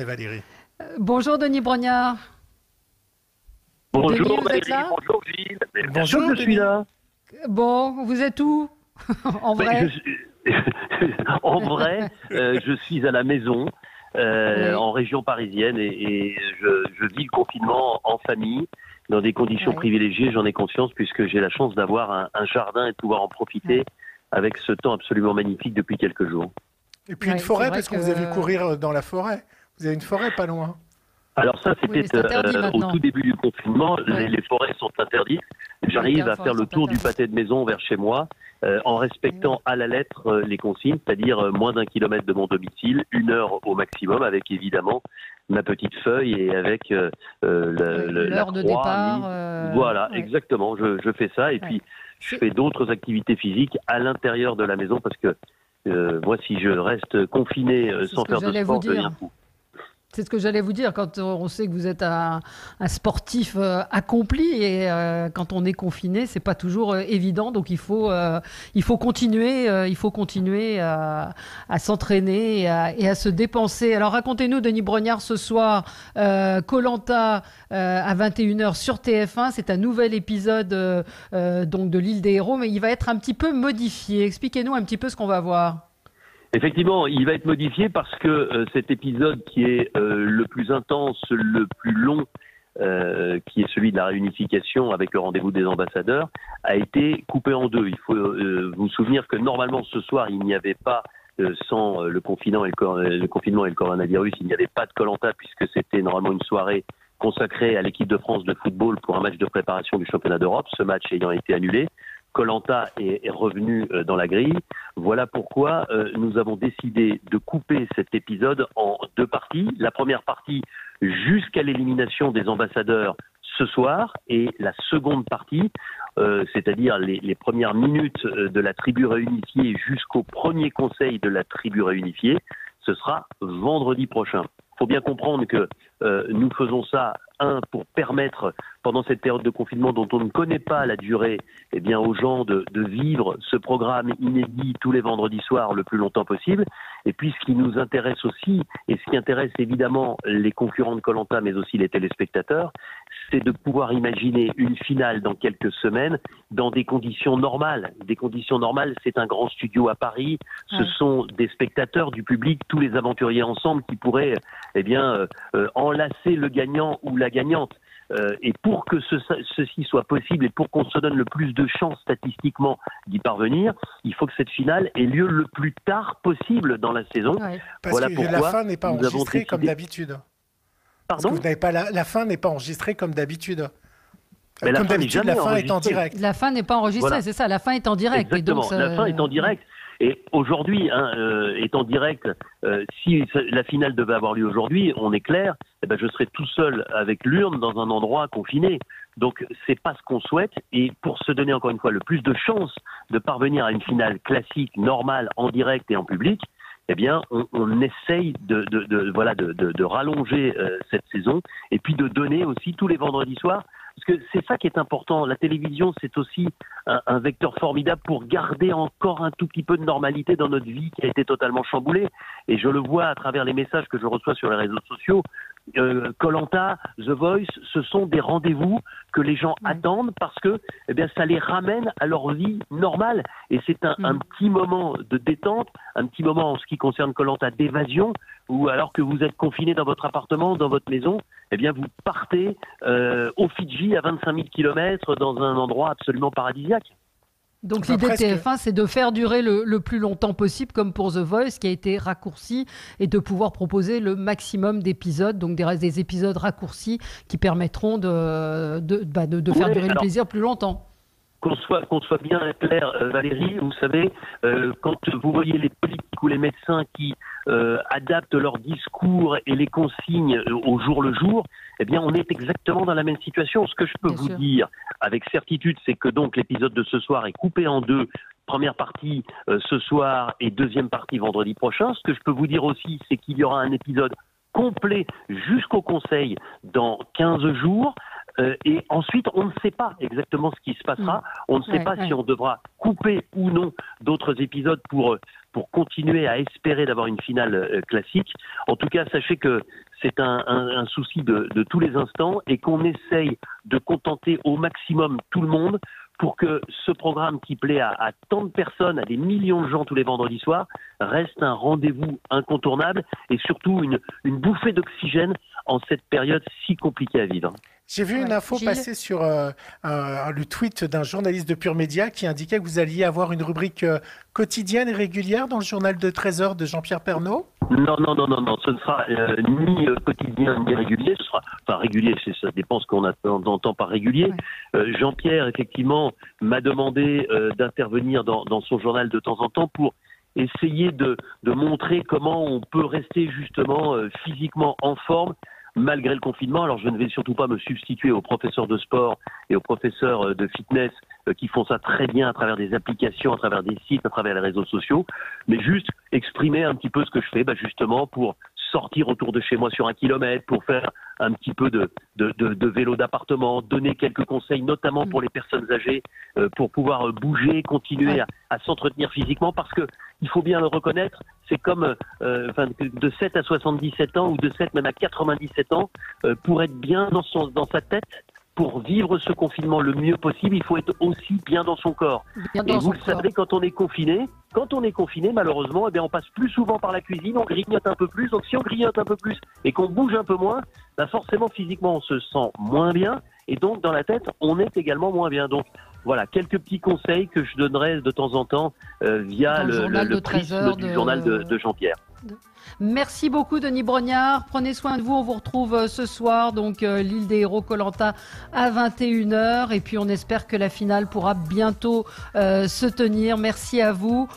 Valérie. Bonjour Denis Brognard. Denis, Bonjour vous êtes Valérie, là? bonjour Gilles. Bien Bonjour, sûr que je suis Denis. là. Bon, vous êtes où? En Mais vrai? en vrai, je suis à la maison Oui. en région parisienne et je vis le confinement en famille dans des conditions Ouais. privilégiées, j'en ai conscience puisque j'ai la chance d'avoir un jardin et de pouvoir en profiter Ouais. avec ce temps absolument magnifique depuis quelques jours. Et puis Ouais, une c'est forêt, vrai parce qu'on vous a vu que courir dans la forêt. Vous avez une forêt pas loin. Alors ça, oui, mais c'était c'est interdit au maintenant. tout début du confinement. Ouais. Les forêts sont interdites. Les J'arrive à forêts faire le sont tour du interdites. pâté de maison vers chez moi en respectant à la lettre les consignes, c'est-à-dire moins d'1 kilomètre de mon domicile, 1 heure au maximum, avec évidemment ma petite feuille et avec Ouais, la l'heure de croix départ. mise. Voilà, Ouais, exactement. Je fais ça et ouais. puis je C'est fais d'autres activités physiques à l'intérieur de la maison parce que moi, si je reste confiné c'est ce sans que faire de j'allais vous sport, je deviens dire. fou. C'est ce que j'allais vous dire quand on sait que vous êtes un sportif accompli et quand on est confiné, c'est pas toujours évident. Donc il faut continuer à s'entraîner et à se dépenser. Alors racontez-nous, Denis Brognard, ce soir, koh à 21 h sur TF1. C'est un nouvel épisode donc de l'île des héros, mais il va être un petit peu modifié. Expliquez-nous un petit peu ce qu'on va voir. Effectivement, il va être modifié parce que cet épisode qui est le plus intense, le plus long, qui est celui de la réunification avec le rendez-vous des ambassadeurs, a été coupé en deux. Il faut vous souvenir que normalement ce soir, il n'y avait pas, sans le confinement et le coronavirus, il n'y avait pas de koh puisque c'était normalement une soirée consacrée à l'équipe de France de football pour un match de préparation du championnat d'Europe, ce match ayant été annulé. Koh est revenu dans la grille. Voilà pourquoi nous avons décidé de couper cet épisode en deux parties. La première partie jusqu'à l'élimination des ambassadeurs ce soir et la seconde partie, c'est-à-dire les premières minutes de la tribu réunifiée jusqu'au premier conseil de la tribu réunifiée, ce sera vendredi prochain. Il faut bien comprendre que nous faisons ça, pour permettre, pendant cette période de confinement dont on ne connaît pas la durée, eh bien, aux gens de vivre ce programme inédit tous les vendredis soirs le plus longtemps possible. Et puis, ce qui nous intéresse aussi, et ce qui intéresse évidemment les concurrents de koh mais aussi les téléspectateurs, c'est de pouvoir imaginer une finale dans quelques semaines dans des conditions normales. Des conditions normales, c'est un grand studio à Paris, ce sont des spectateurs, du public, tous les aventuriers ensemble qui pourraient enlacer le gagnant ou la gagnante. Et pour que ceci soit possible et pour qu'on se donne le plus de chances statistiquement d'y parvenir, il faut que cette finale ait lieu le plus tard possible dans la saison. Ouais. Parce Voilà que pourquoi la fin n'est pas nous avons enregistrée comme décidé... d'habitude. Parce que Pardon? vous n'avez pas la fin n'est pas enregistrée comme d'habitude. Mais la Comme fin n'est d'habitude, jamais la fin est en enregistrée. direct. La fin n'est pas enregistrée, Voilà. c'est ça. La fin est en direct. Et donc, Exactement, la fin est en direct. Et aujourd'hui, est en direct, si la finale devait avoir lieu aujourd'hui, on est clair, eh ben, je serais tout seul avec l'urne dans un endroit confiné. Donc, c'est pas ce qu'on souhaite. Et pour se donner encore une fois le plus de chances de parvenir à une finale classique, normale, en direct et en public, eh bien, on essaye de rallonger cette saison et puis de donner aussi tous les vendredis soirs. Parce que c'est ça qui est important. La télévision, c'est aussi un vecteur formidable pour garder encore un tout petit peu de normalité dans notre vie qui a été totalement chamboulée. Et je le vois à travers les messages que je reçois sur les réseaux sociaux. koh The Voice, ce sont des rendez-vous que les gens attendent parce que eh bien, ça les ramène à leur vie normale. Et c'est un petit moment de détente, un petit moment en ce qui concerne koh d'évasion, où alors que vous êtes confiné dans votre appartement, dans votre maison, eh bien vous partez aux Fidji à 25 000 km dans un endroit absolument paradisiaque. Donc Enfin, l'idée de presque. TF1, c'est de faire durer le plus longtemps possible, comme pour The Voice, qui a été raccourci, et de pouvoir proposer le maximum d'épisodes, donc des épisodes raccourcis qui permettront de faire durer le plaisir plus longtemps. Qu'on soit bien clair, Valérie, vous savez, quand vous voyez les politiques ou les médecins qui adaptent leurs discours et les consignes au jour le jour, eh bien, on est exactement dans la même situation. Ce que je peux Bien vous sûr. dire avec certitude, c'est que donc l'épisode de ce soir est coupé en deux. Première partie ce soir et deuxième partie vendredi prochain. Ce que je peux vous dire aussi, c'est qu'il y aura un épisode complet jusqu'au Conseil dans 15 jours. Et ensuite, on ne sait pas exactement ce qui se passera. On ne sait pas si on devra couper ou non d'autres épisodes pour pour continuer à espérer d'avoir une finale classique. En tout cas, sachez que c'est un souci de tous les instants et qu'on essaye de contenter au maximum tout le monde pour que ce programme qui plaît à tant de personnes, à des millions de gens tous les vendredis soirs, reste un rendez-vous incontournable et surtout une bouffée d'oxygène en cette période si compliquée à vivre. J'ai vu une info Gilles passer sur le tweet d'un journaliste de Pure Média qui indiquait que vous alliez avoir une rubrique quotidienne et régulière dans le journal de 13h de Jean-Pierre Pernaut. Non, ce ne sera ni quotidien ni régulier, ce sera, enfin régulier, ça dépend ce qu'on entend par régulier. Ouais. Jean-Pierre, effectivement, m'a demandé d'intervenir dans son journal de temps en temps pour essayer de montrer comment on peut rester justement physiquement en forme malgré le confinement. Alors je ne vais surtout pas me substituer aux professeurs de sport et aux professeurs de fitness qui font ça très bien à travers des applications, à travers des sites, à travers les réseaux sociaux, mais juste exprimer un petit peu ce que je fais, justement pour sortir autour de chez moi sur 1 kilomètre, pour faire un petit peu de vélo d'appartement, donner quelques conseils, notamment pour les personnes âgées, pour pouvoir bouger, continuer à s'entretenir physiquement, parce que il faut bien le reconnaître, c'est comme de 7 à 77 ans ou de 7 même à 97 ans, pour être bien dans sa tête, pour vivre ce confinement le mieux possible, il faut être aussi bien dans son corps. Et vous le savez, quand on est confiné, malheureusement, on passe plus souvent par la cuisine, on grignote un peu plus. Donc si on grignote un peu plus et qu'on bouge un peu moins, forcément physiquement on se sent moins bien et donc dans la tête on est également moins bien. Donc voilà, quelques petits conseils que je donnerai de temps en temps via le prisme du journal de Jean-Pierre. Merci beaucoup Denis Brognard, prenez soin de vous, on vous retrouve ce soir, donc l'île des héros Koh-Lanta à 21h et puis on espère que la finale pourra bientôt se tenir. Merci à vous,